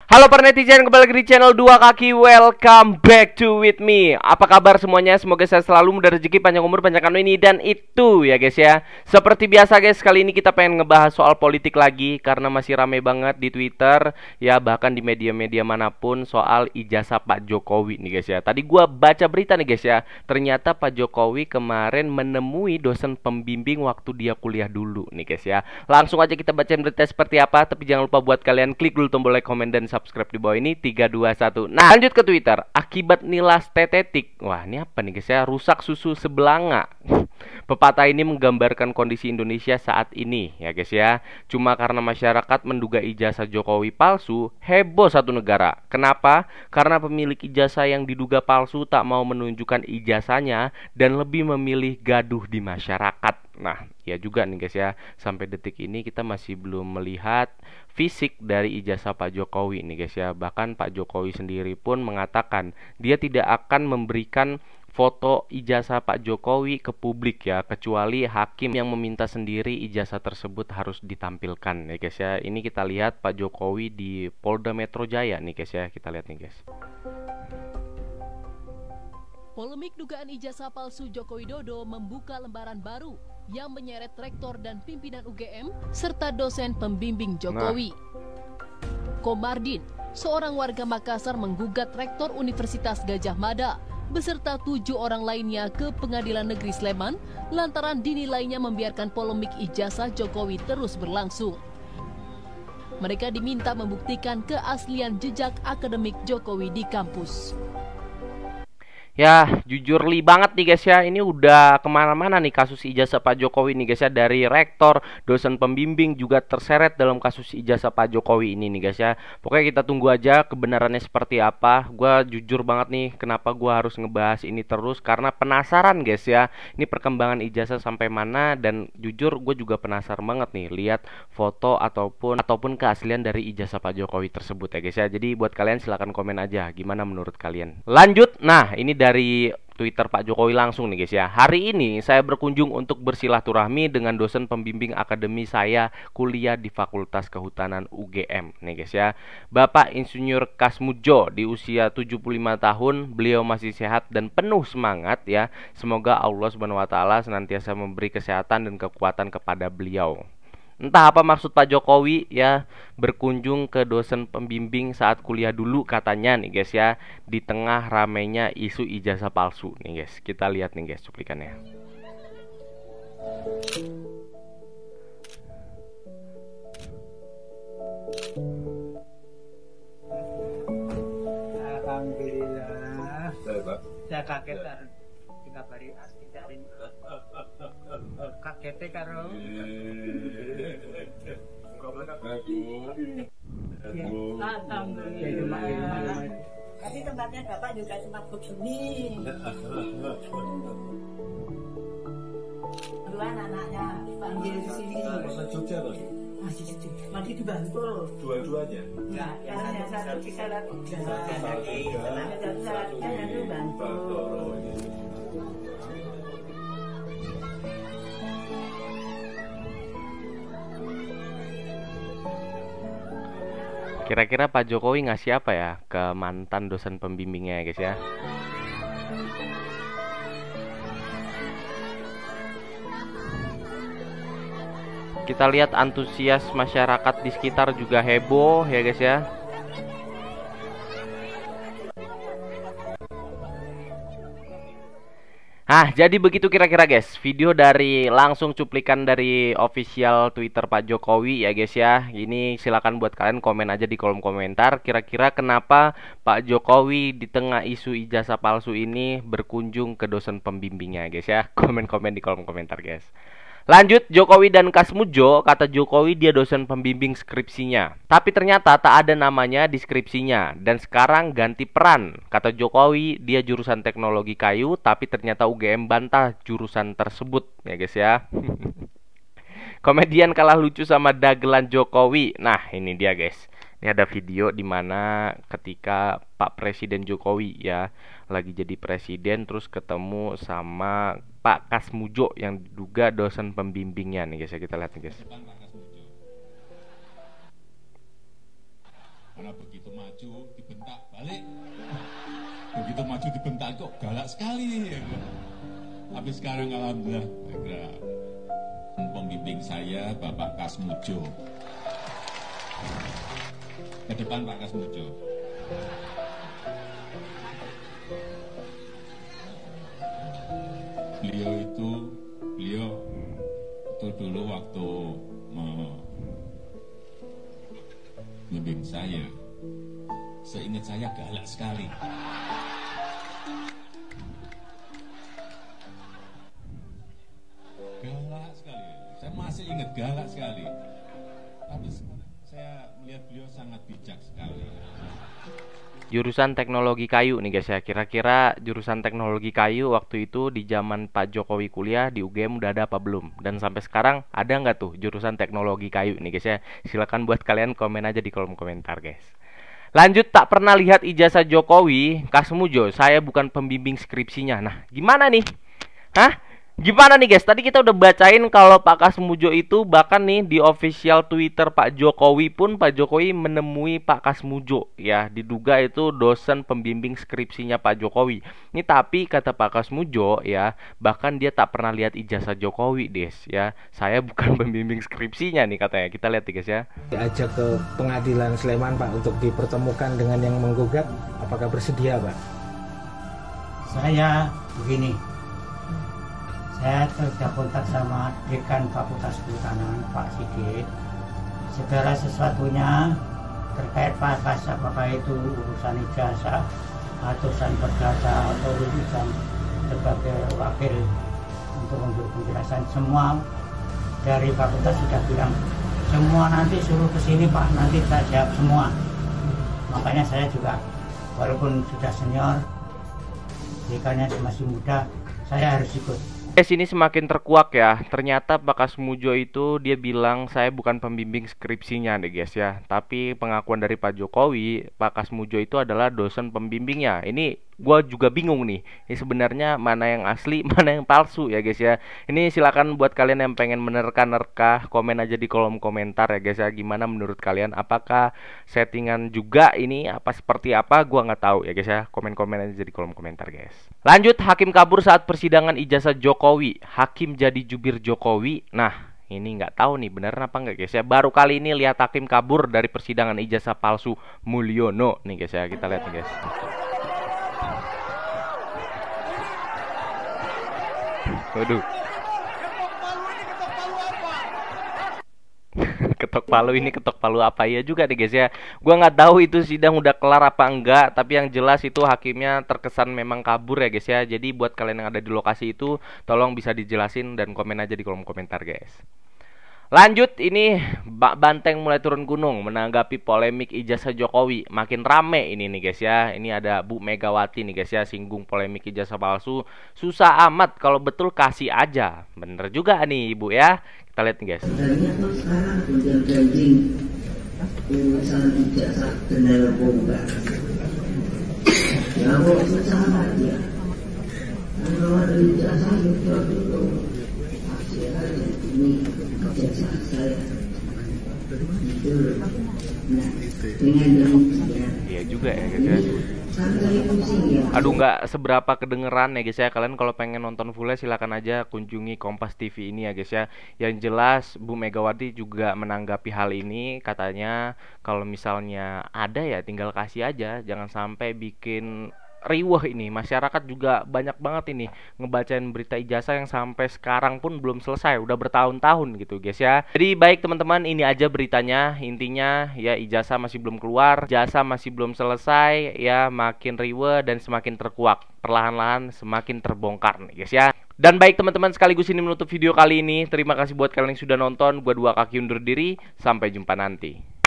Halo para netizen, kembali lagi di channel Dua Kaki. Welcome back to with me. Apa kabar semuanya? Semoga saya selalu mudah rezeki, panjang umur, panjang kanu ini dan itu ya guys ya. Seperti biasa guys, kali ini kita pengen ngebahas soal politik lagi karena masih rame banget di Twitter ya, bahkan di media-media manapun soal ijazah Pak Jokowi nih guys ya. Tadi gua baca berita nih guys ya. Ternyata Pak Jokowi kemarin menemui dosen pembimbing waktu dia kuliah dulu nih guys ya. Langsung aja kita baca berita seperti apa, tapi jangan lupa buat kalian klik dulu tombol like, komen dan subscribe di bawah ini. 3, 2, 1. Nah, lanjut ke Twitter. Akibat nilas tetetik. Wah, ini apa nih guys ya? Rusak susu sebelanga. Pepatah ini menggambarkan kondisi Indonesia saat ini ya guys ya. Cuma karena masyarakat menduga ijazah Jokowi palsu, heboh satu negara. Kenapa? Karena pemilik ijazah yang diduga palsu tak mau menunjukkan ijazahnya dan lebih memilih gaduh di masyarakat. Nah, ya juga nih guys ya. Sampai detik ini kita masih belum melihat fisik dari ijazah Pak Jokowi nih guys ya. Bahkan Pak Jokowi sendiri pun mengatakan dia tidak akan memberikan foto ijazah Pak Jokowi ke publik ya, kecuali hakim yang meminta sendiri ijazah tersebut harus ditampilkan ya guys ya. Ini kita lihat Pak Jokowi di Polda Metro Jaya nih guys ya. Kita lihat nih guys. Polemik dugaan ijazah palsu Joko Widodo membuka lembaran baru yang menyeret rektor dan pimpinan UGM serta dosen pembimbing Jokowi. Komardin, seorang warga Makassar, menggugat rektor Universitas Gadjah Mada beserta 7 orang lainnya ke Pengadilan Negeri Sleman lantaran dinilainya membiarkan polemik ijazah Jokowi terus berlangsung. Mereka diminta membuktikan keaslian jejak akademik Jokowi di kampus. Ya, jujur li banget nih guys ya. Ini udah kemana-mana nih kasus ijazah Pak Jokowi nih guys ya. Dari rektor, dosen pembimbing juga terseret dalam kasus ijazah Pak Jokowi ini nih guys ya. Pokoknya kita tunggu aja kebenarannya seperti apa. Gua jujur banget nih kenapa gua harus ngebahas ini terus, karena penasaran guys ya. Ini perkembangan ijazah sampai mana, dan jujur gue juga penasaran banget nih lihat foto ataupun keaslian dari ijazah Pak Jokowi tersebut ya guys ya. Jadi buat kalian silahkan komen aja gimana menurut kalian. Lanjut. Nah, ini dari Twitter Pak Jokowi langsung nih guys ya. Hari ini saya berkunjung untuk bersilaturahmi dengan dosen pembimbing akademi saya kuliah di Fakultas Kehutanan UGM nih guys ya. Bapak Insinyur Kasmudjo di usia 75 tahun. Beliau masih sehat dan penuh semangat ya. Semoga Allah Subhanahu wa taala senantiasa memberi kesehatan dan kekuatan kepada beliau. Entah apa maksud Pak Jokowi ya berkunjung ke dosen pembimbing saat kuliah dulu katanya nih guys ya, di tengah ramainya isu ijazah palsu nih guys. Kita lihat nih guys cuplikannya. Alhamdulillah. Saya kaget kan. Tiga hari asli dari kaget karo. Alhamdulillah. Tapi tempatnya Bapak juga sempat begini. Dua anaknya panggil di sini. Jogja loh. Masih cucu. Masih di Bantul. Dua-duanya. Enggak, yang satu di Salatiga. Yang itu Bantul. Kira-kira Pak Jokowi ngasih apa ya ke mantan dosen pembimbingnya ya guys ya. Kita lihat antusias masyarakat di sekitar juga heboh ya guys ya. Jadi begitu kira-kira guys video dari langsung cuplikan dari official Twitter Pak Jokowi ya guys ya. Ini silakan buat kalian komen aja di kolom komentar. Kira-kira kenapa Pak Jokowi di tengah isu ijazah palsu ini berkunjung ke dosen pembimbingnya guys ya. Komen-komen di kolom komentar guys. Lanjut, Jokowi dan Kasmudjo. Kata Jokowi dia dosen pembimbing skripsinya, tapi ternyata tak ada namanya di skripsinya. Dan sekarang ganti peran. Kata Jokowi dia jurusan teknologi kayu, tapi ternyata UGM bantah jurusan tersebut ya guys ya. Komedian kalah lucu sama dagelan Jokowi. Nah ini dia guys. Ini ada video dimana ketika Pak Presiden Jokowi ya lagi jadi presiden terus ketemu sama Pak Kasmudjo yang diduga dosen pembimbingnya nih guys ya. Kita lihat nih guys. Karena begitu maju dibentak balik. Begitu maju dibentak kok galak sekali. Tapi sekarang alhamdulillah pembimbing saya Bapak Kasmujo. Ke depan Pak Kasmujo. Beliau itu dulu waktu membimbing saya, seingat saya galak sekali. Galak sekali, saya masih ingat galak sekali. Tapi sekarang saya melihat beliau sangat bijak sekali. Jurusan teknologi kayu nih guys ya. Kira-kira jurusan teknologi kayu waktu itu di zaman Pak Jokowi kuliah di UGM udah ada apa belum? Dan sampai sekarang ada nggak tuh jurusan teknologi kayu nih guys ya? Silakan buat kalian komen aja di kolom komentar guys. Lanjut, tak pernah lihat ijazah Jokowi, Kasmujo, saya bukan pembimbing skripsinya. Nah, gimana nih? Hah? Gimana nih guys? Tadi kita udah bacain kalau Pak Kasmujo itu bahkan nih di official Twitter Pak Jokowi pun Pak Jokowi menemui Pak Kasmujo ya, diduga itu dosen pembimbing skripsinya Pak Jokowi. Ini tapi kata Pak Kasmujo ya, bahkan dia tak pernah lihat ijazah Jokowi des ya. Saya bukan pembimbing skripsinya nih katanya. Kita lihat nih guys ya. Diajak ke pengadilan Sleman Pak untuk dipertemukan dengan yang menggugat, apakah bersedia Pak? Saya begini, saya sudah kontak sama Dekan Fakultas Kehutanan Pak Sigit. Segala sesuatunya terkait apakah itu urusan ijazah, urusan perdata atau urusan sebagai wakil untuk memberi penjelasan, semua dari fakultas sudah bilang semua nanti suruh ke sini Pak, nanti saya jawab semua. Makanya saya juga walaupun sudah senior, dekannya masih muda, saya harus ikut. Ini semakin terkuak ya. Ternyata Pak Kasmujo itu dia bilang saya bukan pembimbing skripsinya deh guys ya. Tapi pengakuan dari Pak Jokowi, Pak Kasmujo itu adalah dosen pembimbingnya. Ini gua juga bingung nih. Ini sebenarnya mana yang asli, mana yang palsu ya guys ya. Ini silakan buat kalian yang pengen menerka-nerka, komen aja di kolom komentar ya guys ya. Gimana menurut kalian? Apakah settingan juga ini apa seperti apa? Gua nggak tahu ya guys ya. Komen-komen aja di kolom komentar guys. Lanjut, hakim kabur saat persidangan ijazah Jokowi. Hakim jadi jubir Jokowi. Nah, ini nggak tahu nih bener apa nggak guys ya. Baru kali ini lihat hakim kabur dari persidangan ijazah palsu Mulyono nih guys ya. Kita lihat nih guys. Waduh. Ketok palu ini ketok palu apa ya juga deh guys ya. Gua nggak tahu itu sidang udah kelar apa enggak, tapi yang jelas itu hakimnya terkesan memang kabur ya guys ya. Jadi buat kalian yang ada di lokasi itu tolong bisa dijelasin dan komen aja di kolom komentar guys. Lanjut, ini Mbak Banteng mulai turun gunung menanggapi polemik ijazah Jokowi. Makin rame ini nih guys ya. Ini ada Bu Megawati nih guys ya, singgung polemik ijazah palsu. Susah amat, kalau betul kasih aja. Bener juga nih Ibu ya. Kita lihat nih guys. Sebenarnya tuh sekarang udah ganding urusan ijazah benar bomba. Ya kok susah ya. Kalau ada ijazah itu kasih aja ini. Iya juga ya guys ya. Aduh, nggak seberapa kedengeran ya guys ya. Kalian kalau pengen nonton fullnya silakan aja kunjungi Kompas TV ini ya guys ya. Yang jelas Bu Megawati juga menanggapi hal ini. Katanya kalau misalnya ada ya tinggal kasih aja, jangan sampai bikin riweh ini. Masyarakat juga banyak banget ini ngebacain berita ijazah yang sampai sekarang pun belum selesai, udah bertahun-tahun gitu guys ya. Jadi baik teman-teman, ini aja beritanya. Intinya ya ijazah masih belum keluar, ijazah masih belum selesai ya, makin riweh dan semakin terkuak. Perlahan-lahan semakin terbongkar nih guys ya. Dan baik teman-teman, sekaligus ini menutup video kali ini. Terima kasih buat kalian yang sudah nonton. Gua Dua Kaki undur diri, sampai jumpa nanti.